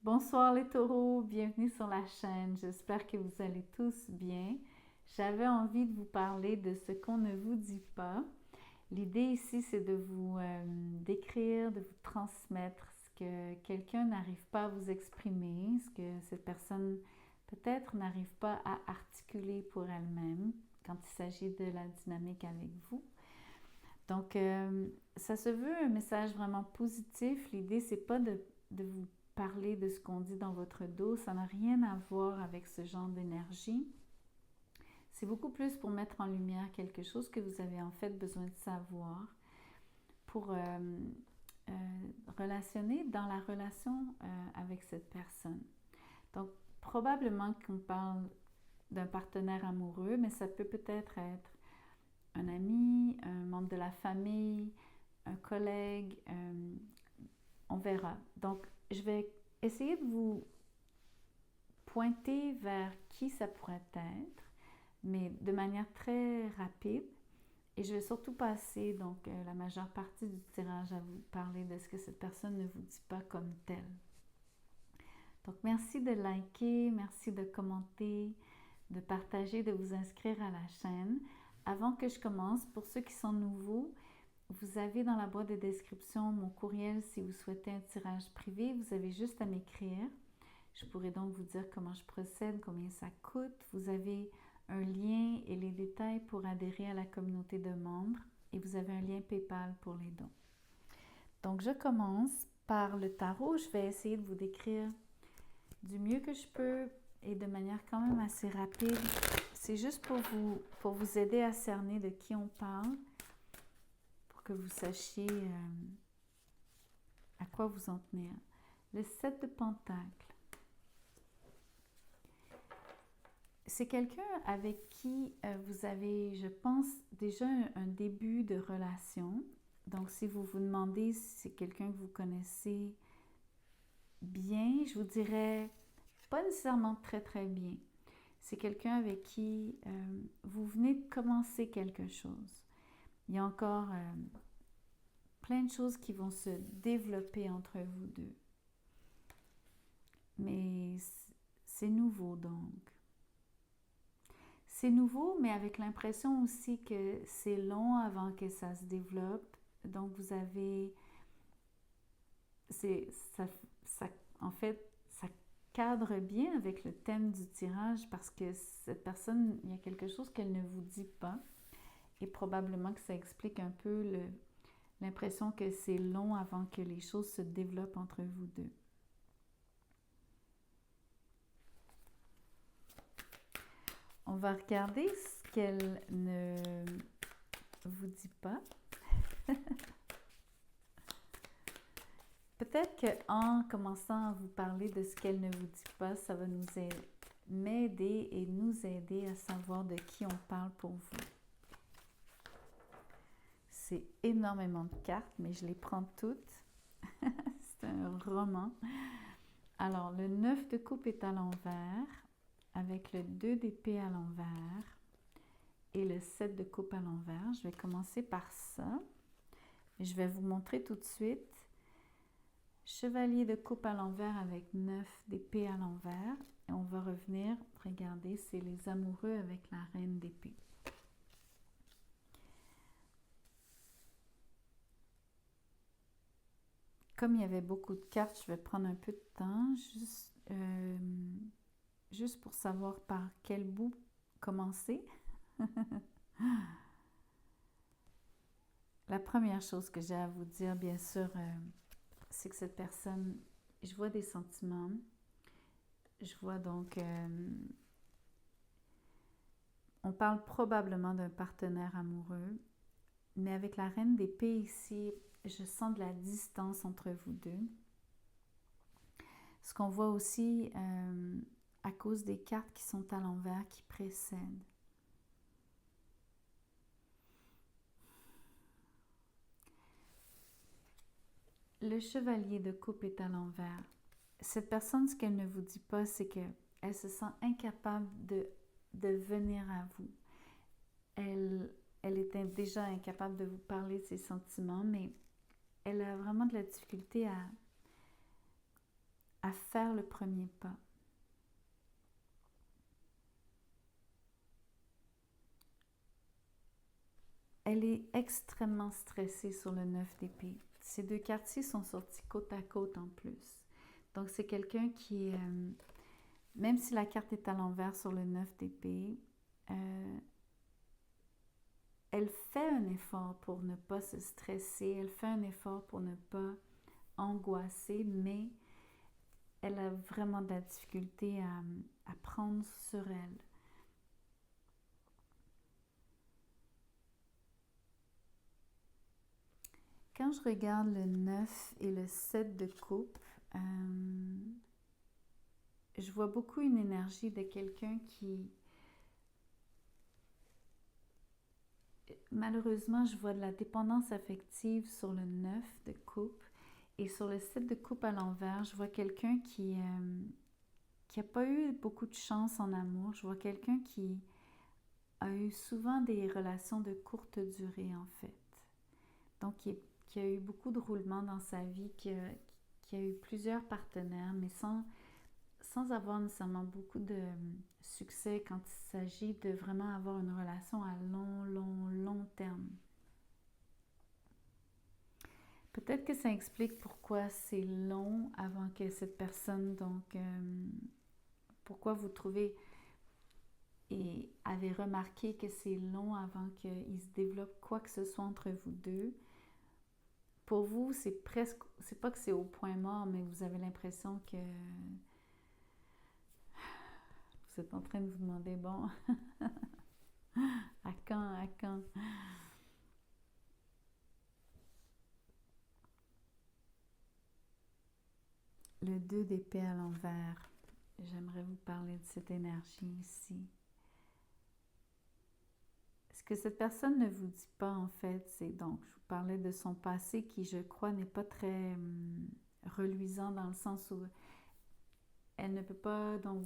Bonsoir les taureaux, bienvenue sur la chaîne. J'espère que vous allez tous bien. J'avais envie de vous parler de ce qu'on ne vous dit pas. L'idée ici, c'est de vous décrire, de vous transmettre ce que quelqu'un n'arrive pas à vous exprimer, ce que cette personne peut-être n'arrive pas à articuler pour elle-même quand il s'agit de la dynamique avec vous. Donc, ça se veut un message vraiment positif. L'idée, c'est pas de vous parler de ce qu'on dit dans votre dos. Ça n'a rien à voir avec ce genre d'énergie. C'est beaucoup plus pour mettre en lumière quelque chose que vous avez en fait besoin de savoir pour euh, relationner dans la relation avec cette personne. Donc, probablement qu'on parle d'un partenaire amoureux, mais ça peut peut-être être un ami, un membre de la famille, un collègue, on verra. Donc, je vais essayer de vous pointer vers qui ça pourrait être, mais de manière très rapide. Et je vais surtout passer donc la majeure partie du tirage à vous parler de ce que cette personne ne vous dit pas comme tel. Donc, merci de liker, merci de commenter, de partager, de vous inscrire à la chaîne. Avant que je commence, pour ceux qui sont nouveaux, vous avez dans la boîte de description mon courriel si vous souhaitez un tirage privé. Vous avez juste à m'écrire. Je pourrais donc vous dire comment je procède, combien ça coûte. Vous avez un lien et les détails pour adhérer à la communauté de membres et vous avez un lien PayPal pour les dons. Donc, je commence par le tarot. Je vais essayer de vous décrire du mieux que je peux et de manière quand même assez rapide. C'est juste pour vous aider à cerner de qui on parle, pour que vous sachiez à quoi vous en tenir. Le 7 de Pentacles. C'est quelqu'un avec qui vous avez, je pense, déjà un début de relation. Donc, si vous vous demandez si c'est quelqu'un que vous connaissez bien, je vous dirais pas nécessairement très très bien. C'est quelqu'un avec qui vous venez de commencer quelque chose. Il y a encore plein de choses qui vont se développer entre vous deux. Mais c'est nouveau donc. C'est nouveau, mais avec l'impression aussi que c'est long avant que ça se développe. Donc vous avez... En fait, ça cadre bien avec le thème du tirage parce que cette personne, il y a quelque chose qu'elle ne vous dit pas. Et probablement que ça explique un peu l'impression que c'est long avant que les choses se développent entre vous deux. On va regarder ce qu'elle ne vous dit pas. Peut-être qu'en commençant à vous parler de ce qu'elle ne vous dit pas, ça va m'aider et nous aider à savoir de qui on parle pour vous. C'est énormément de cartes, mais je les prends toutes. C'est un roman. Alors, le 9 de coupe est à l'envers, avec le 2 d'épée à l'envers et le 7 de coupe à l'envers. Je vais commencer par ça. Je vais vous montrer tout de suite. Chevalier de coupe à l'envers avec 9 d'épée à l'envers. Et on va revenir, regardez, c'est les amoureux avec la reine d'épée. Comme il y avait beaucoup de cartes, je vais prendre un peu de temps, juste pour savoir par quel bout commencer. La première chose que j'ai à vous dire, bien sûr, c'est que cette personne, je vois des sentiments. Je vois donc, on parle probablement d'un partenaire amoureux, mais avec la reine d'épée ici, je sens de la distance entre vous deux. Ce qu'on voit aussi à cause des cartes qui sont à l'envers, qui précèdent. Le chevalier de coupe est à l'envers. Cette personne, ce qu'elle ne vous dit pas, c'est qu'elle se sent incapable de venir à vous. Elle était déjà incapable de vous parler de ses sentiments, mais elle a vraiment de la difficulté à faire le premier pas. Elle est extrêmement stressée sur le 9 d'épée. Ces deux cartes-ci sont sortis côte à côte en plus. Donc, c'est quelqu'un qui est, même si la carte est à l'envers sur le 9 d'épée, elle fait un effort pour ne pas se stresser, elle fait un effort pour ne pas angoisser, mais elle a vraiment de la difficulté à prendre sur elle. Quand je regarde le 9 et le 7 de coupe, je vois beaucoup une énergie de quelqu'un qui... Malheureusement, je vois de la dépendance affective sur le 9 de coupe et sur le 7 de coupe à l'envers, je vois quelqu'un qui n'a pas eu beaucoup de chance en amour. Je vois quelqu'un qui a eu souvent des relations de courte durée en fait. Donc, qui a eu beaucoup de roulements dans sa vie, qui a eu plusieurs partenaires, mais sans avoir nécessairement beaucoup de succès quand il s'agit de vraiment avoir une relation à long terme. Peut-être que ça explique pourquoi c'est long avant que cette personne, donc, pourquoi vous trouvez et avez remarqué que c'est long avant qu'il se développe quoi que ce soit entre vous deux. Pour vous, c'est pas que c'est au point mort, mais vous avez l'impression que vous êtes en train de vous demander, bon, à quand? Le 2 d'épée à l'envers. J'aimerais vous parler de cette énergie ici. Ce que cette personne ne vous dit pas, en fait, c'est donc, je vous parlais de son passé qui, je crois, n'est pas très reluisant dans le sens où elle ne peut pas, donc,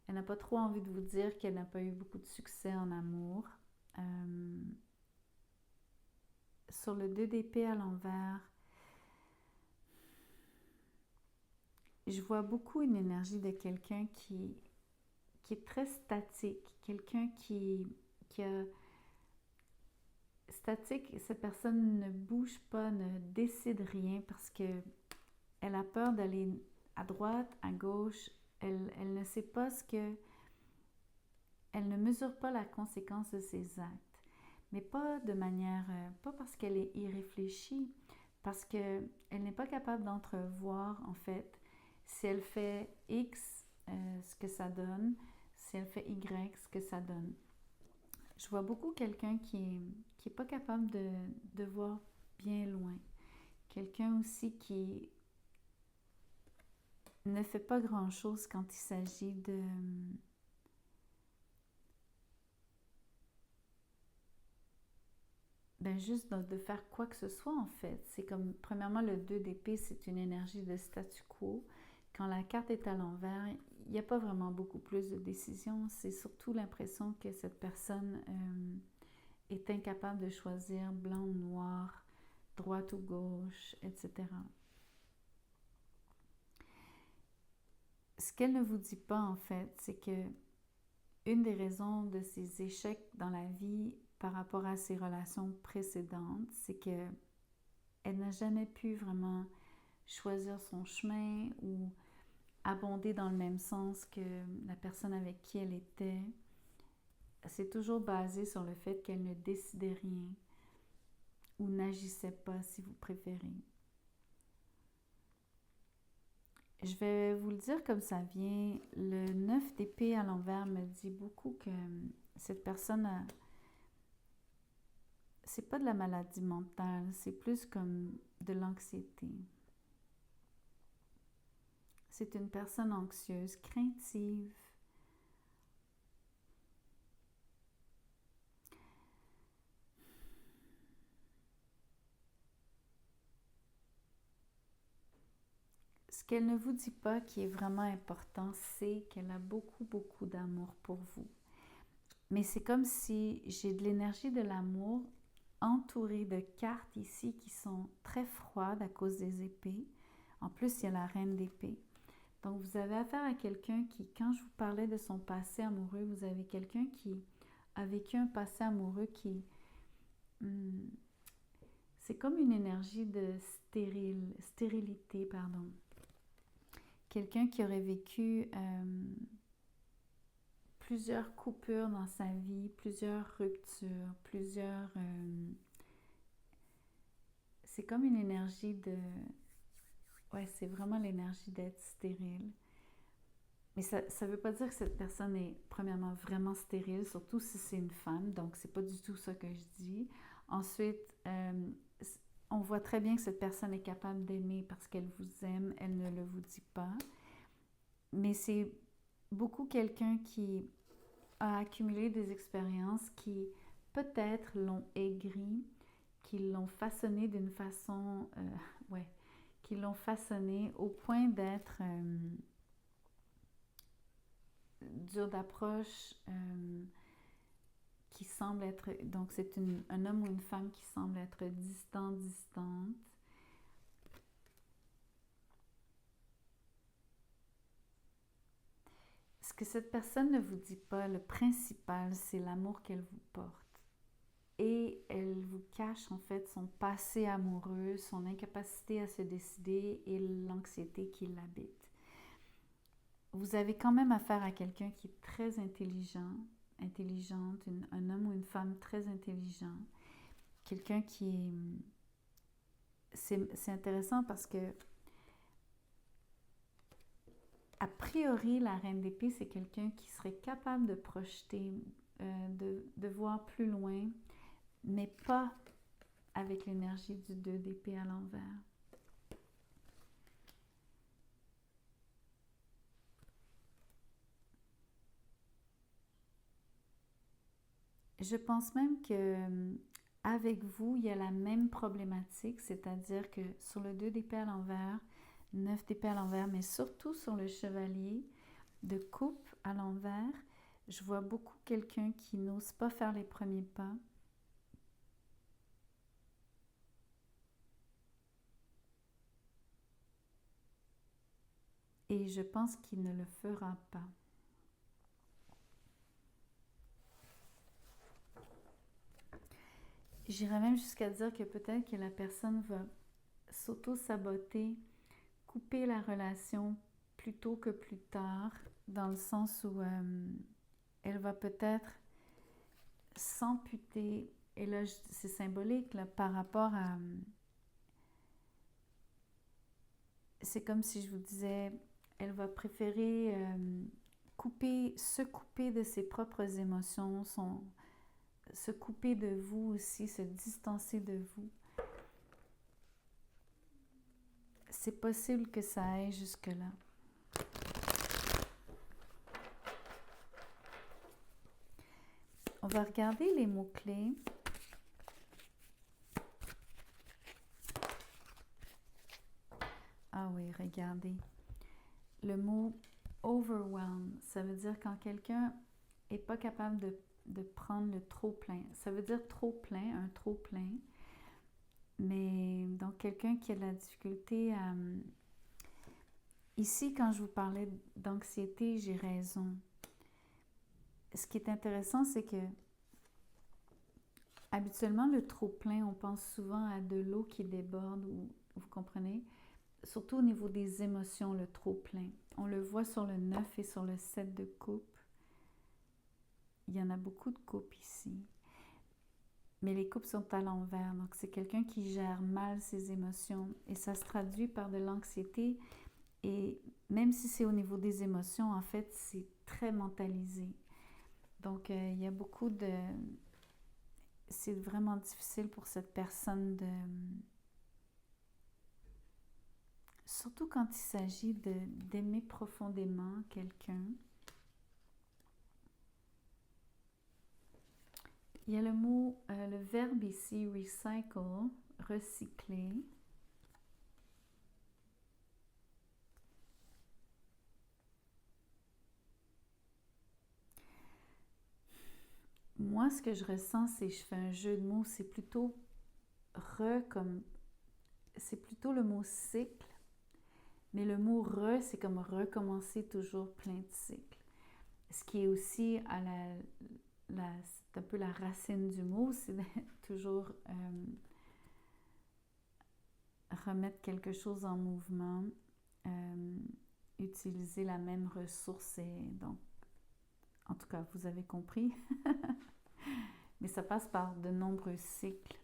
elle n'a pas trop envie de vous dire qu'elle n'a pas eu beaucoup de succès en amour. Sur le 2 d'épée à l'envers, je vois beaucoup une énergie de quelqu'un qui est très statique, quelqu'un qui a statique, cette personne ne bouge pas, ne décide rien parce que elle a peur d'aller à droite, à gauche, elle ne sait pas ce que... Elle ne mesure pas la conséquence de ses actes, mais pas de manière... pas parce qu'elle est irréfléchie, parce qu'elle n'est pas capable d'entrevoir, en fait, si elle fait X, ce que ça donne, si elle fait Y, ce que ça donne. Je vois beaucoup quelqu'un qui est pas capable de voir bien loin. Quelqu'un aussi qui ne fait pas grand-chose quand il s'agit de... Ben juste de faire quoi que ce soit en fait. C'est comme, premièrement, le 2 d'épée, c'est une énergie de statu quo. Quand la carte est à l'envers, il n'y a pas vraiment beaucoup plus de décisions. C'est surtout l'impression que cette personne est incapable de choisir blanc ou noir, droite ou gauche, etc. Ce qu'elle ne vous dit pas en fait, c'est que une des raisons de ses échecs dans la vie par rapport à ses relations précédentes, c'est que elle n'a jamais pu vraiment choisir son chemin ou abonder dans le même sens que la personne avec qui elle était. C'est toujours basé sur le fait qu'elle ne décidait rien ou n'agissait pas, si vous préférez. Je vais vous le dire comme ça vient. Le 9 d'épée à l'envers me dit beaucoup que cette personne a... C'est pas de la maladie mentale, c'est plus comme de l'anxiété. C'est une personne anxieuse, craintive. Ce qu'elle ne vous dit pas qui est vraiment important, c'est qu'elle a beaucoup d'amour pour vous. Mais c'est comme si j'ai de l'énergie de l'amour entourée de cartes ici qui sont très froides à cause des épées. En plus, il y a la reine d'épée. Donc, vous avez affaire à quelqu'un qui, quand je vous parlais de son passé amoureux, vous avez quelqu'un qui a vécu un passé amoureux qui... c'est comme une énergie de stérilité, pardon. Quelqu'un qui aurait vécu plusieurs coupures dans sa vie, plusieurs ruptures, c'est comme une énergie de... Ouais, c'est vraiment l'énergie d'être stérile. Mais ça ne veut pas dire que cette personne est, premièrement, vraiment stérile, surtout si c'est une femme. Donc, c'est pas du tout ça que je dis. Ensuite, on voit très bien que cette personne est capable d'aimer parce qu'elle vous aime, elle ne le vous dit pas. Mais c'est beaucoup quelqu'un qui a accumulé des expériences qui peut-être l'ont aigri, qui l'ont façonné d'une façon... ouais, qui l'ont façonné au point d'être dur d'approche, qui semble être... Donc, c'est un homme ou une femme qui semble être distante. Ce que cette personne ne vous dit pas, le principal, c'est l'amour qu'elle vous porte. Et elle vous cache en fait son passé amoureux, son incapacité à se décider et l'anxiété qui l'habite. Vous avez quand même affaire à quelqu'un qui est très intelligente, un homme ou une femme très intelligent, quelqu'un qui est... C'est intéressant parce que a priori, la reine d'épée, c'est quelqu'un qui serait capable de projeter, de voir plus loin, mais pas avec l'énergie du 2 d'épée à l'envers. Je pense même que avec vous, il y a la même problématique, c'est-à-dire que sur le 2 d'épée à l'envers, 9 d'épée à l'envers, mais surtout sur le chevalier de coupe à l'envers, je vois beaucoup quelqu'un qui n'ose pas faire les premiers pas. Et je pense qu'il ne le fera pas. J'irais même jusqu'à dire que peut-être que la personne va s'auto-saboter, couper la relation plus tôt que plus tard, dans le sens où elle va peut-être s'amputer, et là c'est symbolique là, par rapport à... c'est comme si je vous disais, elle va préférer se couper de ses propres émotions, se couper de vous aussi, se distancer de vous. C'est possible que ça aille jusque-là. On va regarder les mots-clés. Ah oui, regardez. Le mot overwhelm, ça veut dire quand quelqu'un n'est pas capable de prendre le trop plein. Ça veut dire trop plein, un trop plein. Mais donc quelqu'un qui a de la difficulté à... Ici, quand je vous parlais d'anxiété, j'ai raison. Ce qui est intéressant, c'est que habituellement, le trop plein, on pense souvent à de l'eau qui déborde, ou vous comprenez? Surtout au niveau des émotions, le trop plein. On le voit sur le 9 et sur le 7 de coupe. Il y en a beaucoup de coupes ici. Mais les coupes sont à l'envers. Donc, c'est quelqu'un qui gère mal ses émotions. Et ça se traduit par de l'anxiété. Et même si c'est au niveau des émotions, en fait, c'est très mentalisé. Donc, il y a beaucoup de... C'est vraiment difficile pour cette personne de... Surtout quand il s'agit d'aimer profondément quelqu'un. Il y a le verbe ici, recycle, recycler. Moi, ce que je ressens, c'est, je fais un jeu de mots, c'est plutôt c'est plutôt le mot cycle, Mais le mot c'est comme recommencer toujours plein de cycles. Ce qui est aussi c'est un peu la racine du mot, c'est de toujours remettre quelque chose en mouvement, utiliser la même ressource. Et donc, en tout cas, vous avez compris. Mais ça passe par de nombreux cycles.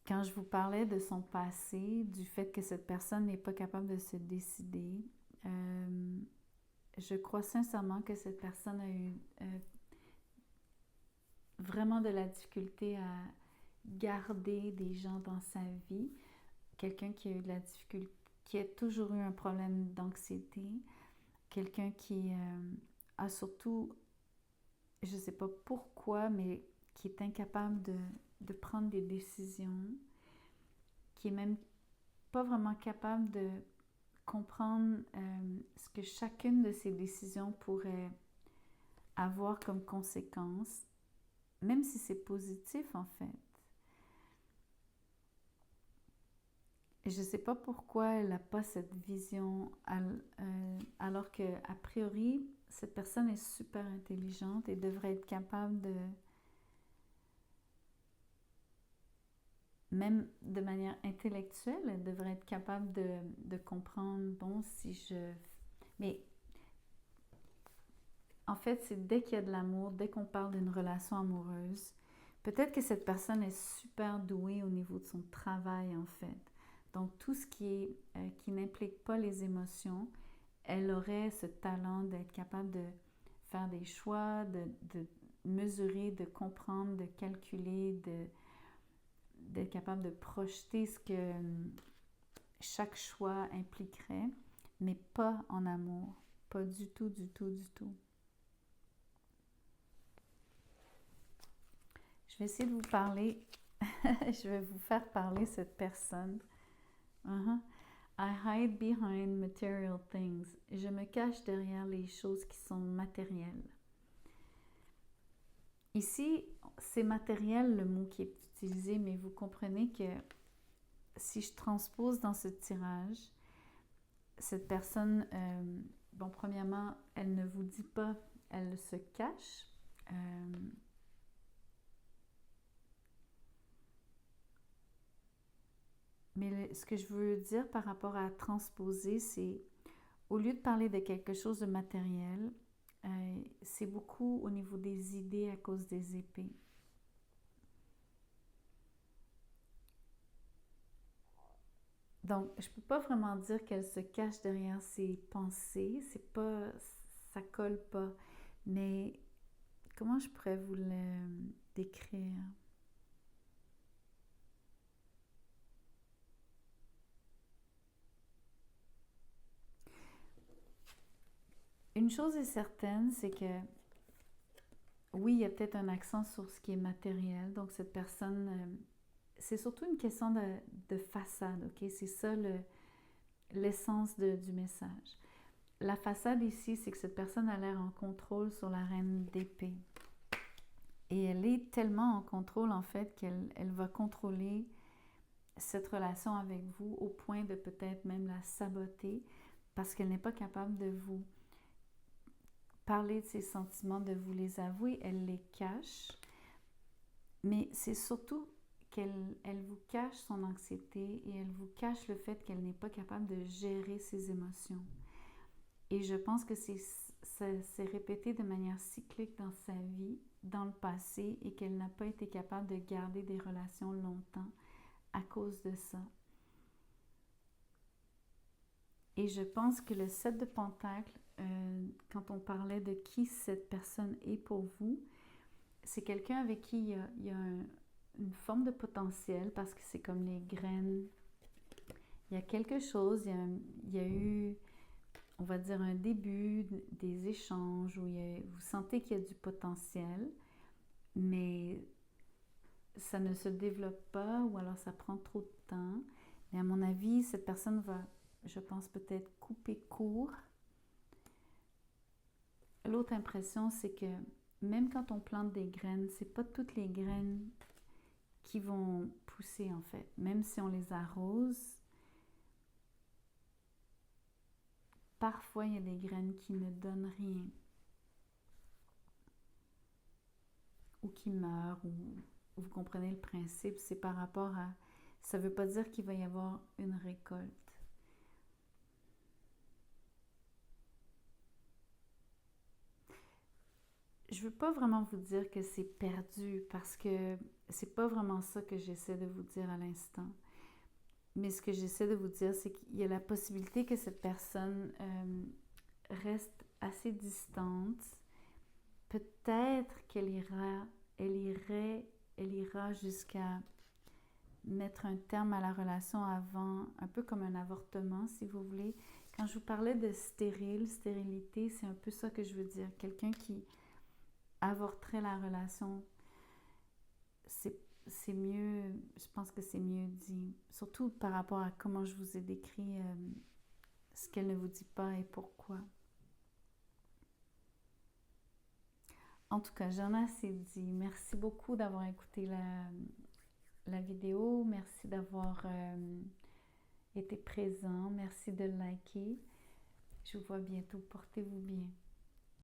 Quand je vous parlais de son passé, du fait que cette personne n'est pas capable de se décider, je crois sincèrement que cette personne a eu vraiment de la difficulté à garder des gens dans sa vie. Quelqu'un qui a eu de la difficulté, qui a toujours eu un problème d'anxiété, quelqu'un qui a surtout, je ne sais pas pourquoi, mais qui est incapable de prendre des décisions, qui est même pas vraiment capable de comprendre ce que chacune de ces décisions pourrait avoir comme conséquence, même si c'est positif en fait. Je ne sais pas pourquoi elle n'a pas cette vision, alors que a priori, cette personne est super intelligente et devrait être capable de, même de manière intellectuelle, elle devrait être capable de comprendre, bon, si je... Mais en fait, c'est dès qu'il y a de l'amour, dès qu'on parle d'une relation amoureuse, peut-être que cette personne est super douée au niveau de son travail, en fait. Donc, tout ce qui n'implique pas les émotions, elle aurait ce talent d'être capable de faire des choix, de mesurer, de comprendre, de calculer, d'être capable de projeter ce que chaque choix impliquerait, mais pas en amour. Pas du tout, du tout, du tout. Je vais essayer de vous parler, je vais vous faire parler cette personne. I hide behind material things. Je me cache derrière les choses qui sont matérielles. Ici, c'est matériel le mot qui est utilisé, mais vous comprenez que si je transpose dans ce tirage, cette personne, bon, premièrement, elle ne vous dit pas, elle se cache. Mais ce que je veux dire par rapport à transposer, c'est au lieu de parler de quelque chose de matériel, c'est beaucoup au niveau des idées à cause des épées. Donc, je ne peux pas vraiment dire qu'elle se cache derrière ses pensées, c'est pas, ça colle pas. Mais comment je pourrais vous le décrire? Une chose est certaine, c'est que oui, il y a peut-être un accent sur ce qui est matériel. Donc, cette personne, c'est surtout une question de façade, ok? C'est ça l'essence du message. La façade ici, c'est que cette personne a l'air en contrôle sur la reine d'épée. Et elle est tellement en contrôle, en fait, qu'elle va contrôler cette relation avec vous au point de peut-être même la saboter parce qu'elle n'est pas capable de vous parler de ses sentiments, de vous les avouer. Elle les cache. Mais c'est surtout qu'elle vous cache son anxiété et elle vous cache le fait qu'elle n'est pas capable de gérer ses émotions. Et je pense que c'est répété de manière cyclique dans sa vie, dans le passé, et qu'elle n'a pas été capable de garder des relations longtemps à cause de ça. Et je pense que le 7 de Pentacles, quand on parlait de qui cette personne est pour vous, c'est quelqu'un avec qui il y a une forme de potentiel parce que c'est comme les graines. Il y a quelque chose, il y a eu, on va dire, un début des échanges où vous sentez qu'il y a du potentiel, mais ça ne se développe pas ou alors ça prend trop de temps. Mais à mon avis, cette personne va, je pense, peut-être couper court. L'autre impression, c'est que même quand on plante des graines, c'est pas toutes les graines qui vont pousser en fait. Même si on les arrose, parfois, il y a des graines qui ne donnent rien ou qui meurent, ou vous comprenez le principe, c'est par rapport à... Ça ne veut pas dire qu'il va y avoir une récolte. Je ne veux pas vraiment vous dire que c'est perdu parce que c'est pas vraiment ça que j'essaie de vous dire à l'instant. Mais ce que j'essaie de vous dire, c'est qu'il y a la possibilité que cette personne reste assez distante. Peut-être elle ira jusqu'à mettre un terme à la relation avant, un peu comme un avortement, si vous voulez. Quand je vous parlais de stérilité, c'est un peu ça que je veux dire. Quelqu'un qui avorterait la relation, c'est mieux, je pense que c'est mieux dit, surtout par rapport à comment je vous ai décrit ce qu'elle ne vous dit pas et pourquoi. En tout cas, j'en ai assez dit. Merci beaucoup d'avoir écouté la vidéo. Merci d'avoir été présent. Merci de liker. Je vous vois bientôt. Portez-vous bien.